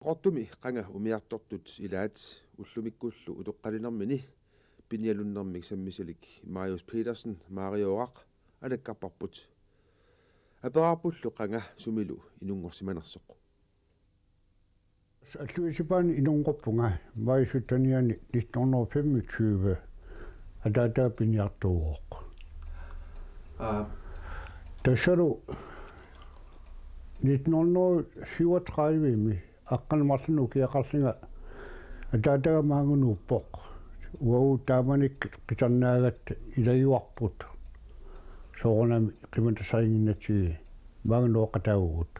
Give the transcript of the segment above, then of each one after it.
Qaqortumi qanga umiartortut ilaat ullumikkullu utoqqalinermini pinialunnermik sammisilik Marius Petersen Marioraq Alakkarpavut aperarpullu qanga sumilu inungorsimanersoq Alluisipan inungorpunga maisuttaniani 1925 atata piniartuuq tasharu 1937 aqqalmarlunu kiaqarlinga atataga maangunuuppoq uau taamanik qisarnaagat ilajuarput soornami qimatasaiginnatigi maangunuoqataugut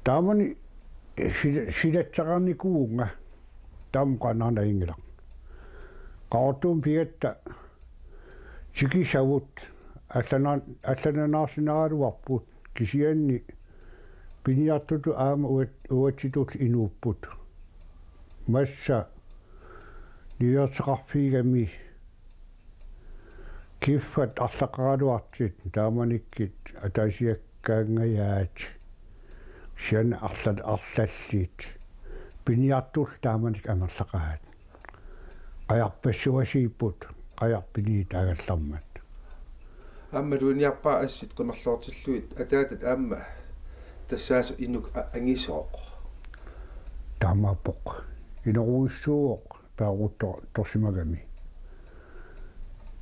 taamani silatsaqarnikuunga taamqanaanaingilaq qaortuum pigatta sikisavut алланаарсинааруарпут кисианни пиниартуту аама уатситул инууpput масса ниертеқарфигами киффат арлаққаралуартит тааманиккит атаасиаккаангаяат сиан арлаллит пиниартул тааманик амерлақаат қаярпассуасииппут қаярпини таагаллармат Amma duuniarpaa assit qunarluartilluit ataatat aamma tassaasu innuk angisooq taamaapoq ineruissuuq paarutto torsimagami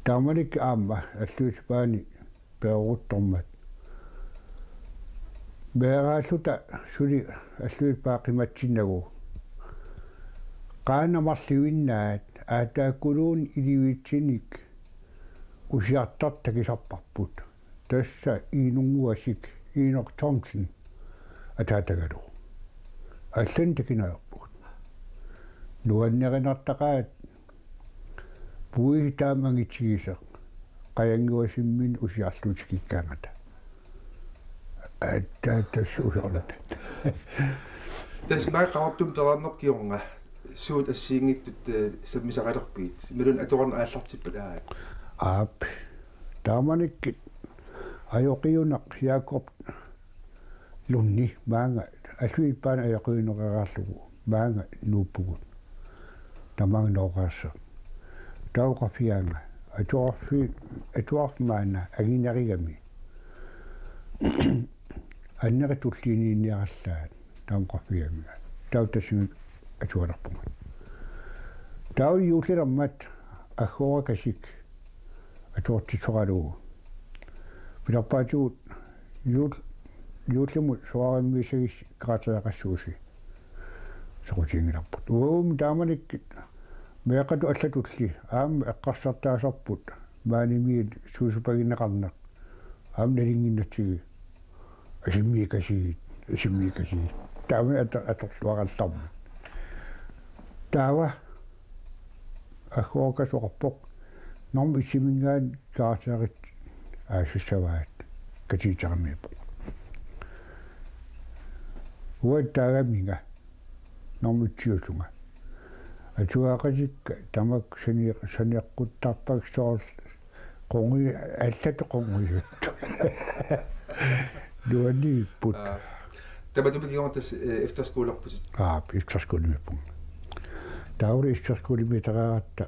taamanik aamma alluuspaani paaruttormat beeraalluta suli alluut paaqimatsinnagu qaanamarliuinnaat aataakuluun iliviitsinik usiartartakisarparput tassa iinunguasik Iinok Thomsen ataatagalu allan takinaerput nuannerinartaqaat puitaamangitigiseq qayanguasimmin usiarluutikikkaangata attaatassuusorlata tas mai qaortum perarnerkiornga suut assiingittut sammisaqalerpiit milun atorna aallartippat aap taamanik ajoqiunaq Jakob lunni maanga alluipaan ajoqiuneqaraallugu maanga nuuppugut tamaanga nooqaassa tauqafianga atuarmaana aginarigami anneritulliiniinniarallaat taamqafianga tautasimi atualarpunga tau yuulirammat aggorakasik atuortitoqalugu pilappaatuut yuullimut soarimmiisagis qarateaqassuusi soqutiingilarput uum taamanikkit meeqatu allatulli aamma eqqarsartaasarput maanimiit suusupaginneqarneq aam nalinginnatsigi asimmiikasiit taamani atorluaqallarma taava aggorakasuqarpoq norm isimingaan kaarteeqit aasussavaat katiitarmiipo uattaagaminga normitsiusunga atuaqasikka tamak saneqquttarpak soorl qongi allatu qongiut duaniipput tamatupikigortas efterskolerput efterskolemippu tauri efterskolemiteraatta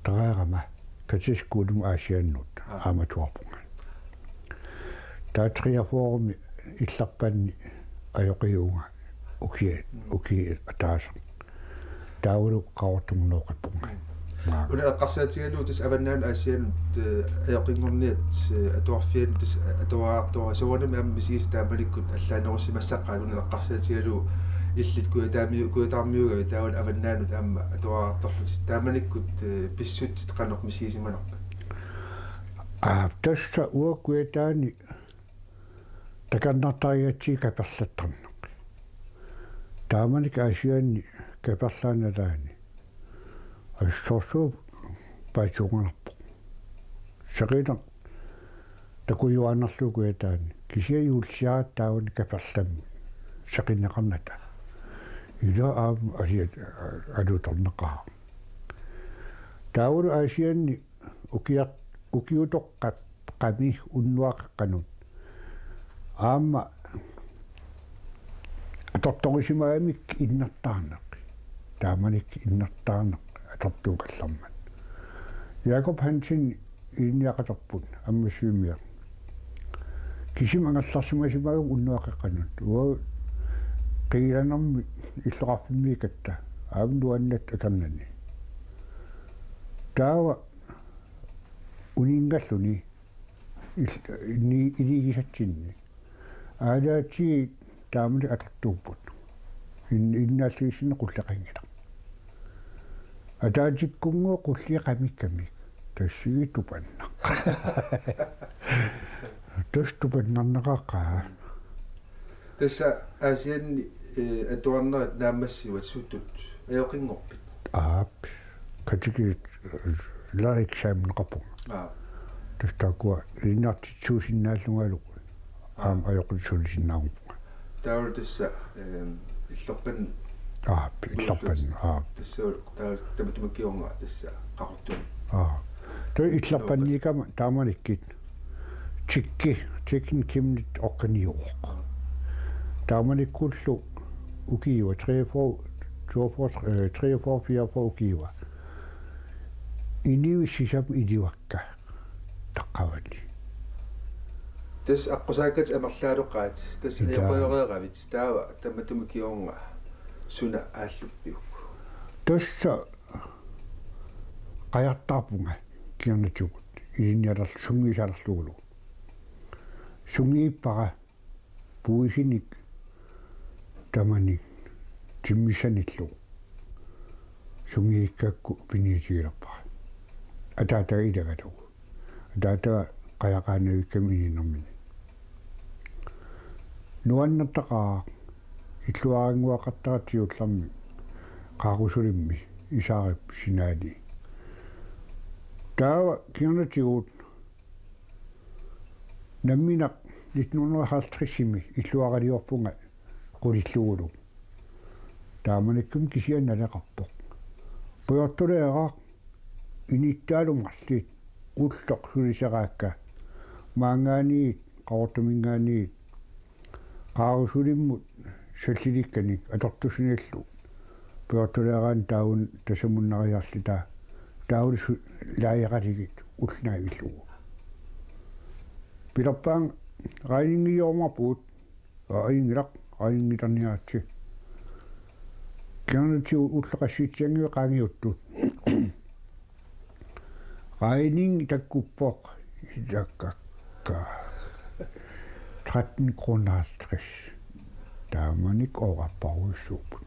taraarama katiskuulum aasiannut aamatuarpunga taatriafoorumi illarpanni ajoqiuunga uki ataasa taulu qaortumunoqappunga una eqqarsaatigalu tas avannaan aasiannut ajoqingorniat atuarfian tas atuaartoa soornami ammisiis taamalikkut allaanerussimassaqaa una eqqarsaatigalu illit kuitaarmiuga taawal avannaanut aamma atuaartorlut taamanikkut pissutsit qaneq misiisimanerpa tassa uakuitaani takarnartariatsi kaperlattarneq taamanik aasianni kaperlaanalaani assorsuup paatsuunganarpoq seqina takujuaanarlukuitaani kisiajuulsiarat taawani kaperlammi seqinneqarnata ila aam asiat alutorneqaa taawulu aasianni ukiutoqqap qami unnuaqaqqanut aamma аторторисимаамик иннартаарнеқ тааманик иннартаарнеқ аторtuukallarmat Jakob Hansen инниақаторпут аммассуимиа кисим ангалларсимасимаагум уннуақеққанут уа қииланерми иллоқарфиммикатта аавнуаннат акарнани таава унингаллуни ни илигисатсинни аалаати таамали атартууппут иннааллигисинне қуллеқангила атаатиккунгуо қуллиқамиккамик тассигитупанна тоступаннарнеқаққаа тасса асианни атуарнерат наамассиват суттут аёқингорпит катики ла экзаменеқарпу тастакуа иннартитсуусиннааллунгаалуку аёқутсулисиннааруппа таавал тасса иллорпан иллорпан тасса таматумаккиорнга тасса Qaqortoq то иллорпанникама тааманиккит тиккин кимнит оққаниуоқ тааманиккуллу укиуа 3-4 укиуа иниуссисап идивакка таққавати тас аққусааккат амерлаалоққаат тас эқоёрееравит таава таматумаккиорнга суна ааллуппиук тасса qajartaapunga kiernatugut ilinnialal sungiisaalерлugulu sungiippara puisinik tamanik timmisanillu sungiikkakku piniitigilerpara ataataga ilagatugu ataataga qajaqaanavikkam ininermini nuannartaqaa illuaranguaqartaratiullarmi qaaqusulimmi isaarip sinaali taava kiernatigut namminaq 1950-imi illuaqaliorpunga qulillugulu taamanikkum kisiannaleqarpoq puyortuleeqaq inittaalungarlit ulloq suliseraakka maangaaniit qaortumingaaniit qaarusulimmut sallilikkanik atortusinallu puyortuleeqaan taun tasamunnariarlita taulus laajaqaligit ulnaavilluu pilerpaan qaingiormarpuut aingilaq qaingitarniaatsi kianatiu ulleqassiitsiangiu qaangiuttut qaining takkuppoq itakakka 13 kronastress taamanik oqapparuissuuput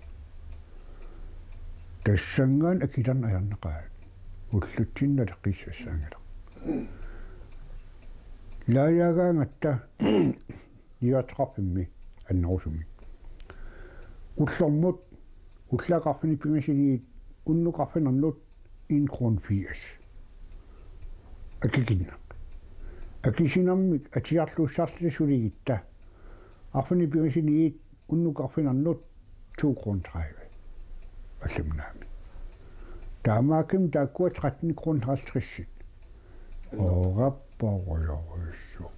tassangaan akitan ajarneqaat ullutsinnateqissasaangala laajagaangatta iatqarpimmi annerusumi ullormut ullaqarfini pingasiniit unnuqarfinerlut 1,80 akikinna akisinarmik atiarlussarlisuligitta arfini pingasiniit unnuqarfinerlut 2,30 аллумнаами таамааким тааккуа 13,50 оораппаруйоруссуу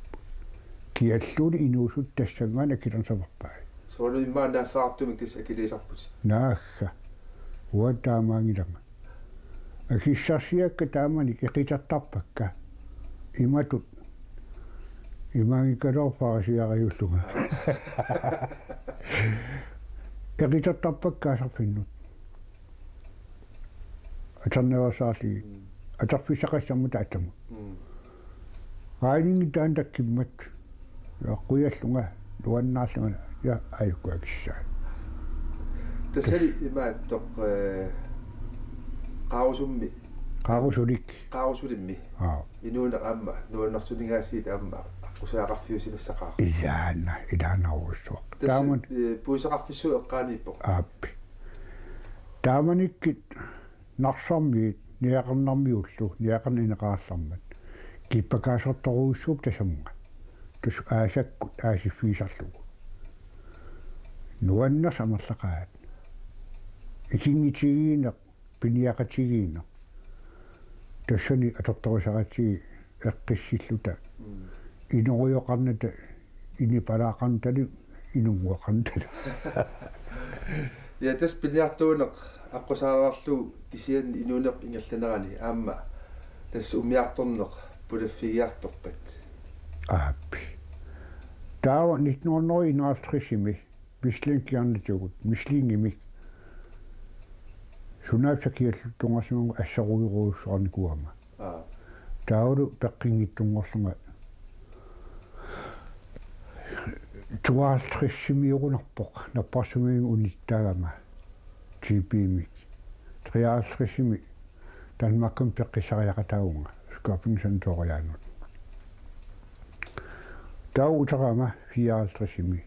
киаллуни инуусут тассангаана килансаварпаа соору иммаана фаартумик тис акилисарпут наахха уа таамаангилама акиссарсиакка таамани эқитартарпакка иматут имаангикалорфаарсиариуллуга эқитартарпаккаасарфиннут атарнерасаали атарфиссақассаммута атаму qaingi taantakkimmat yaqquyallunga luannaarlunga ya ayukkuakissaa tasali imaattoq qarusulimmi inuuna amma nuannersuningaasiit amma aqusaaqarfiusimassaqaa ilaanaruussuaq taaman puisaqarfissuu eqqaaniippoq aappi taamanikkit narsarmiit niaqernarmiullu niaqernineqaarlarmat kippakaasortoruussuup tasamma tus aasakkut aasiffiisarlugu nuannas amerlaqaat ikingitigiineq piniaqatigiineq tassani atortorisaqatigi eqqissilluta inuruyoqarnata inipalaaqarnatali inunguaqarnatala Ja tas piliartuuneq aqqusaavarlu kisian inuuneq ingerlanerani aamma tas umiartorneq pulaffigiartorpat aappi taawa 1951 mislinkiarnitugut misliingimik sunaapsakialluttungarsuungu assaruiruussuarnikuama taulu peqqinngittunngorlunga tuaaltrissimiurunarpoq napparsumiimi unittaagama TB-mik triaaltrissimi tanmakkum peqqissariaqataunga skopingsan toriaanut tau utarama 54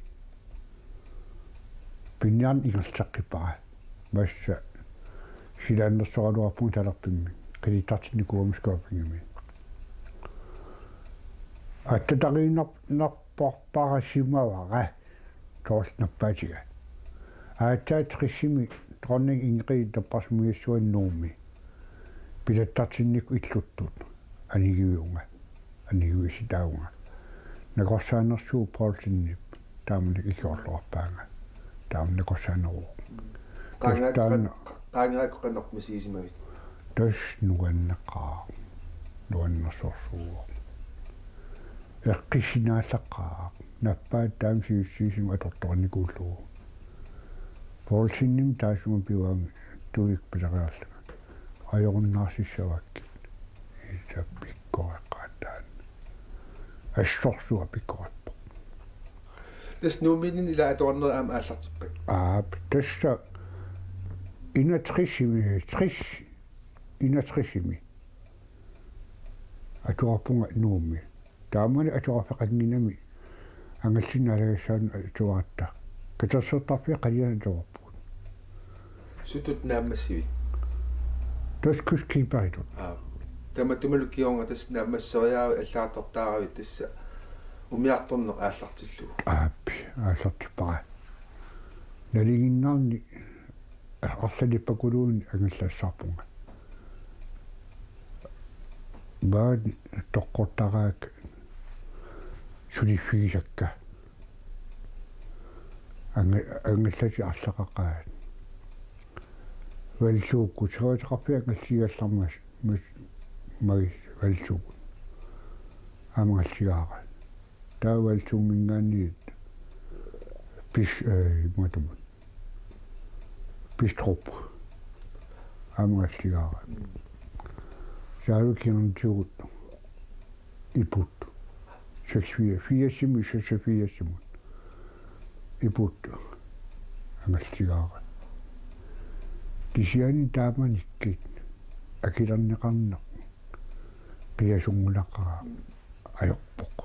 pinnian ingertaqqipara massa silannersoraluarpun talerpimmi qilitartinikuum skopingimi attariinarparparassimavara toornappaatiga aattaatqissimi tronning ingri tapparsmuissuannuumi pilattartinnikku illuttut anigiviunga anigivissitaunga nakorsaanersuu Paulsinnip taamnik ikiorluarpaanga taamnik korsaaneru qaangaaqoqanaq masiisimavit tas nuanneqaa nuannersorsuuo eqqisinaallaqaa nappaat taamsiussiisimu atortornikuullugu Paulsinnim taasuma piwaami tuik pilariarlaga ajorunnaarssavakki itappikkoreqqaattaan assorsua pikkorappo tas nuuminin ila atorner aam aallartippak tassa inatrissimi atorpunga nuumi taamani atorfaqanginami angalsinnaalagassaanu atuaratta katassertarpia qaliana atorpuut sutut naammassivit taskus kiiparitut таматумалуккиорнга тас наамассериаава аллаатертааравит тасса умиарторнеқ ааллартиллугу ааппи ааллартиппара налигиннаарни арлалиппакулуунни ангаллаассаарпунга баад тоққортараак сулиффигисакка ангаллати арлақақаат валсуукку сериутеқарпиа ангалсигаллармас Marius valsuun amangalsigaara taa valsuungingaanniit muatamut pistrup amangalsigaara saalukierntiugut iput 64 iput angalsigaara kisiani taamanikkiit akilarneqarneq qiasungulaqqaa ajorpoq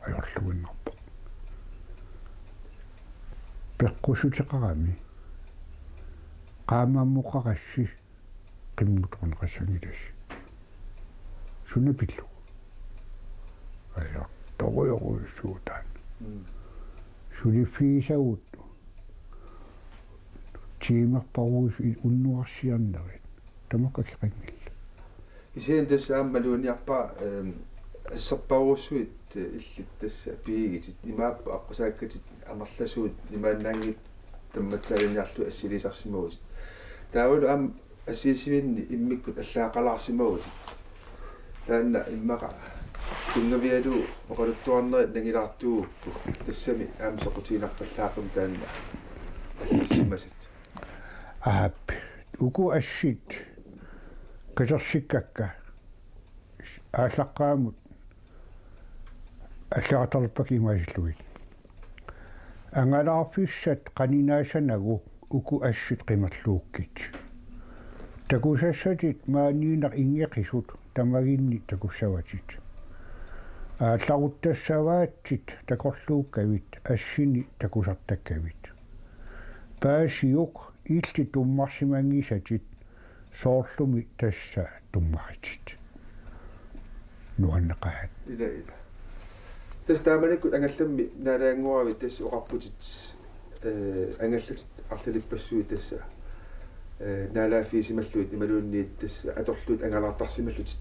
ajorluginnarpoq peqqussuteqarami qaamammuqqaqassi qimmutorneqassangilas sunapillu aja toruyoruissuutaan suliffiisagut tiimerparuus unnuarsiarnerit tamakkakiqangilla исиан тасса ааммалуниарпаа ассерпаруссуит иллит тасса пигитит имааппа аққусааккатит амерласуут имааннаангит тамматсаалиниарлу ассилисарсимагут таавалу аам ассисивинни иммиккут аллаақалаарсимагутит таанна иммақа тунгавиалу оқалуттуарнерит нагилаартууппу тассами аам соқутиинарпаллаақум таанна ассисимасат аап уку ассит kasersikkakka ааllaqqaamut алларатарлпак имаасиллугит ангалаарфиссат qaninaasanagu uku assut qimerluukkit takusassatит maaниинақ ингеқисут тамагинни такуссаватит аалларуттассаваатсит такорлууккавит ассини такусартаккавит паасиук илти туммарсимангисатит соорлуми тасса туммаритит нуаннеқаат ида тас тааманиккут ангалламми наалаангуави тас оқарпутит ангаллат арлалиппассуи тасса наалааффиисималлуит ималуунниит тасса аторлуут ангалаартарсималлутит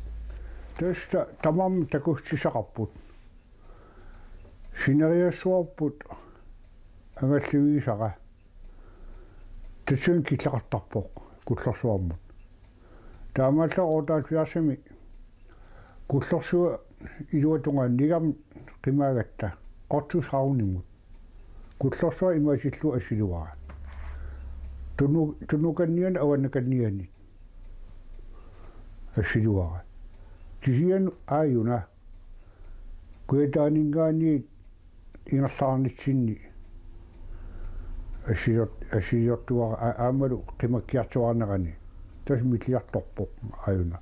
тасса тамам такуссисақарпут синериассуарпут ангаллуисаqa Tsen kitlaqartarpoq kullorsuarmut. Taamalla ortaatviarsami kullorsua iluatungaan nigam qimaagatta ortusraunimut. Kullorsua imaisillu assiluara. Tunukannian awanakannianit. Assiluara. Kisian ayuna kuetaaningaani ingerlaarnitsinni assiliortuara aamalu qimakkiartuarnerani tas mitliartorpoq ayuna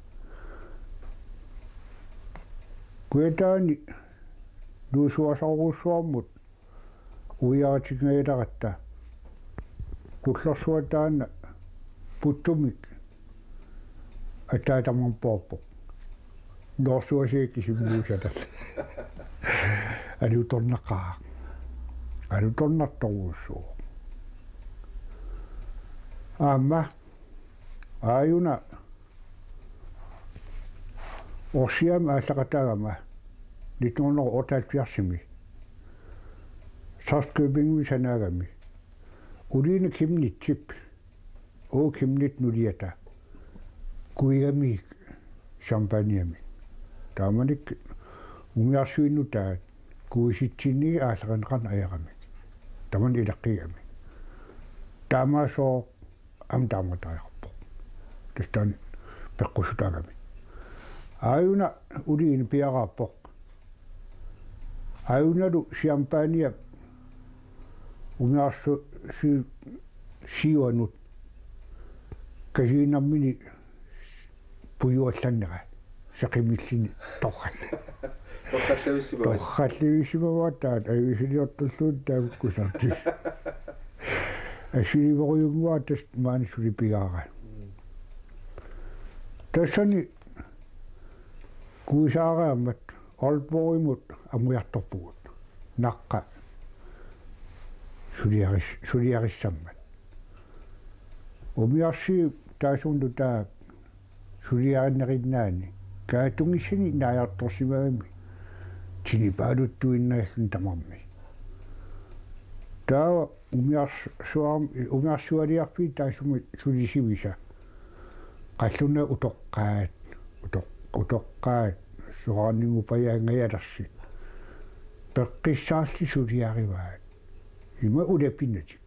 kuetaani nuusuasarussuarmut uiaratikngayalaratta kullorsuataana puttumik ataatamampoorpoq norsuasiikkisimmuusatal alutornaqaa alutornartoruussuu aamma ayuna orsiam aallaqataagama 1978 Sarskøbingmi sanaagami uliina kimnittip kimnit nuliata kuigami champagnemi taamanik umiarsuinnu taat kuisitsinni aallaqanqan ajaramik taman ilaqqigami taamaasoo amtaamataajarpoq tastaan peqqusutaagami ayuna uliin piaraappoq ayunalu champagne umiarsu siuanut kasiinammini puyuallannera saqimillini torral torrallivisimava taat ayuisiliortulluut taavukkusarti assilivoruyungua tas maanissulipigaara tassani kuisaaraammat olporimut amujartorpugut naqqa suliarissammat umiarsi taasundu taa suliarinnarinnaani kaatungissani naajartorsimagami tinipaaluttuinnaallun tamarmi taa umiarsualiarpi taasumi sulisivisa qalluna utoqqaat suqaarningu pajaangajalarsit peqqissaalli suliarivaat ima ulapinnatik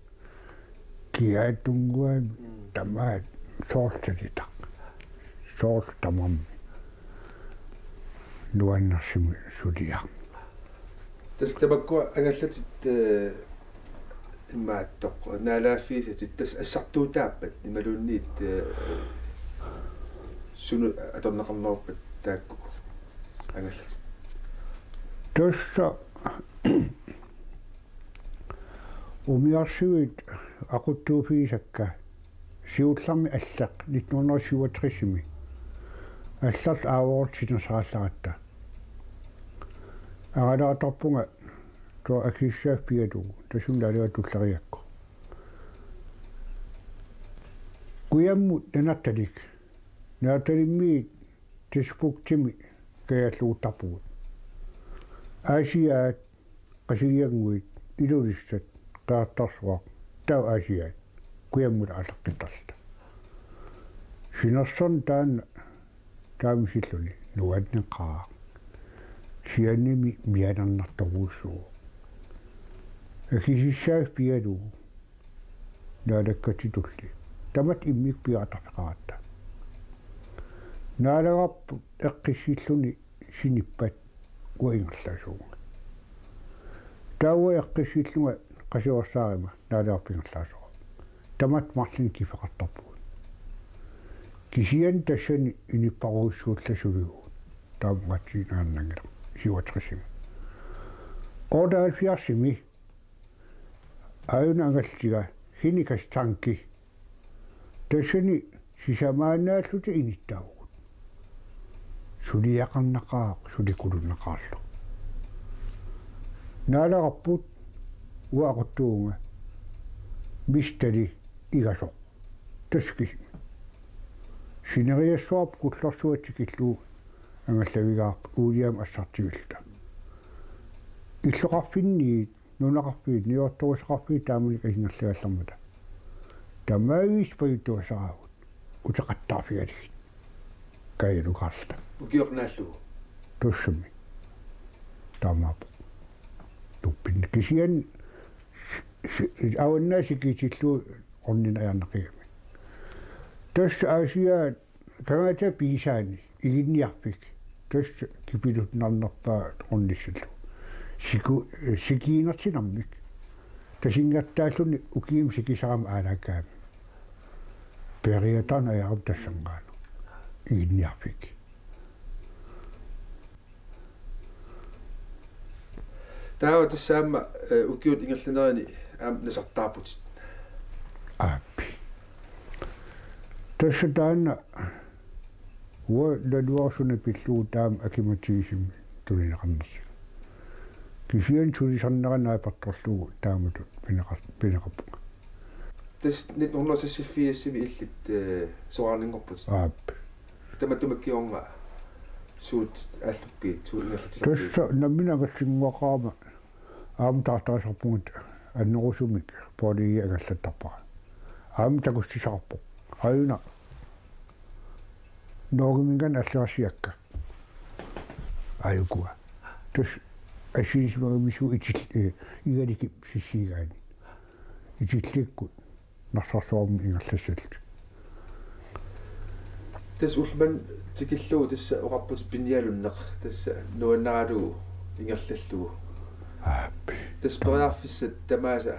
kiaattunguami tamaat soortalitaq soort tamarmi nuannarsimu suliaq tastabakkua angallatit immaattoq naalaafiisatit tas assartuutaappat imalunniit sunu atornaqarneruppat taakku angallatit tussa umiarsuit aquttuufiisakka siullarmi allaq 1967 allart aavortinersaallaratta aralaatarpunga tuo akissaafpiatugu tasum laluatullariakku kuyammut nanattalik naatalimmiit tispuktimi kayalluuttarpugut aasiaat qasigianguit ilulissat qaartarsuaq tau aasiaat kuyammut alaqqittarta sinerson taanna taamisilluni nuanneqaa siannimi mianarnartoruussuu akisissaafpialugu naalakkatitulli tamat immik piatarqaatta naalagarput eqqissilluni sinippat uingerlaasuunga taua eqqissillunga qasiorsaarima naalaarpingerlaasuqa tamat marlin kifeqartarpugut kisian tassani inipparuussuullasuligu taamqatsiinaannangila siuatrissimi ordaalfiarsimi ayuna angaltiga hinikas tanki tassani sisamaanaalluti inittaavugut suliaqarnaqaaq sulikulunneqaarlu naalaqarput uaquttuunga mistali igasoq taskismi sineriassuarp kullorsuatsikillu angallavigaarp uuliam assartivilta illoqarfinniit nunaqarfiit niortorusaqarfiit taamanik asingerlagallarmata Marius payutuasaravut utaqattaarfigalig kailuqarta ukiornaallugu tussumi taamaapu tuppin kisian awannaasikiitillu ornina ajarnaqigami tass aasiaa kangata piisaani iginniarpik tass kipilut narnerpaa ornissallu sikiinertinammik tasingattaalluni ukiim sikisarama aalaakkaami periatan ajaram tassangaanu iginniarpik taawa tassaamma ukiut ingerlunerani nasartaaputit appi tässä taanna laluarsuna pilluu taam akimatiisimi tulineqarnersi kisian tulisarneranaapartorlugu taamatut pineqarpunga tas 1984 illit soarningorput appi tamatumakkiornga suut alluppiit suulingerlutit tässä naminagallinguaqaama aam taartarasarpungut annerusumik pooligia agallattarpara aam takussisarpu ayuna noogimingan allerassiakka ayukua tas asiismagamisu itil igalikip sissiigaani itillikkut narsarsuarmi ingerlassallut tas ulman tikilluu tassa oqarput pinnialunneq tassa nuannaralugu ingerlallugu appi tas periarfissat tamaasa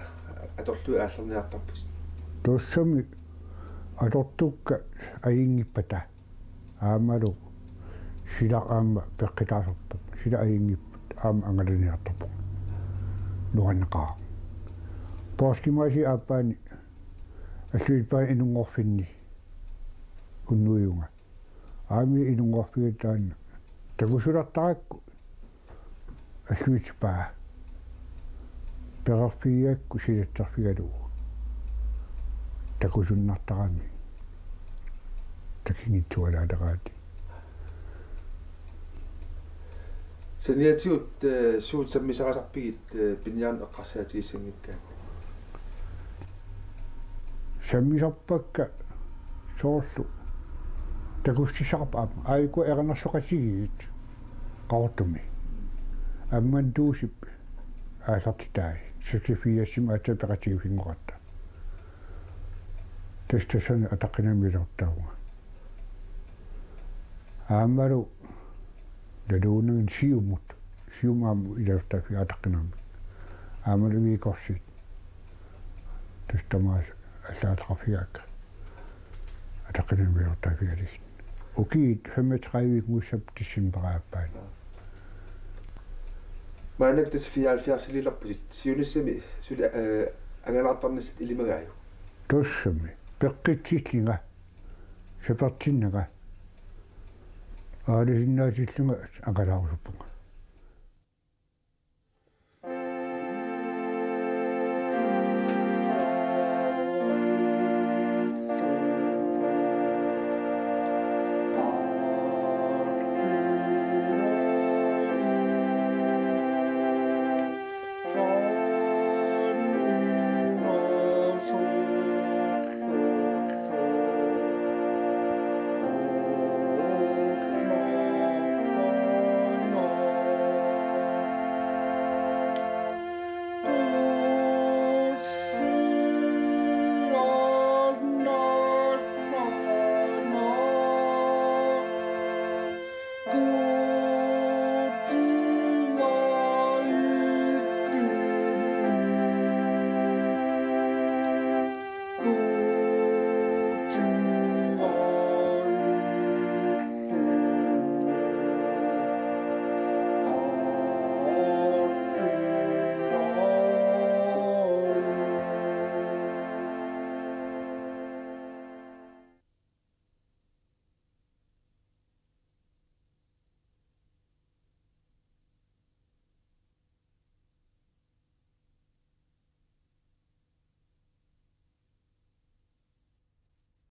atorlui aallerniartarput tussami atortukka ayingippata aamalu sila aama peqqitaasarpu sila ayingippat aama angalaniartarpu nuannaqaa pooskimaasi aappaani alluitpaani inungorfinni unnuiunga aami inungorfigataanna takusulartarakku alluitpaa perarfigiakku silattarfigalugu takusunnartarami takingitsualaadaqaati saniatigut suut sammisarasarpigit pinniarn eqqarsaatiissangikkaan sammisarpakka soorlu takussisarpa aiku eranarsoqasigigit qaortumi amman tuusip aasartitai sakifiassima atapeqatigifingoqatta tastasani ataqinamilertauga aamalu daluunagin siumaamu ilertafi ataqinami aamalu viikorsit tastamaas allaateqarfigaakka ataqinamilertafigaligit ukiit 35 mussap tissimperaappaan maanak tas 74 siunissami suli angalartarnissit ilimagaaju tussami peqqitsillinga sapertinnaga aalisinnaatillunga aqalaarusupunga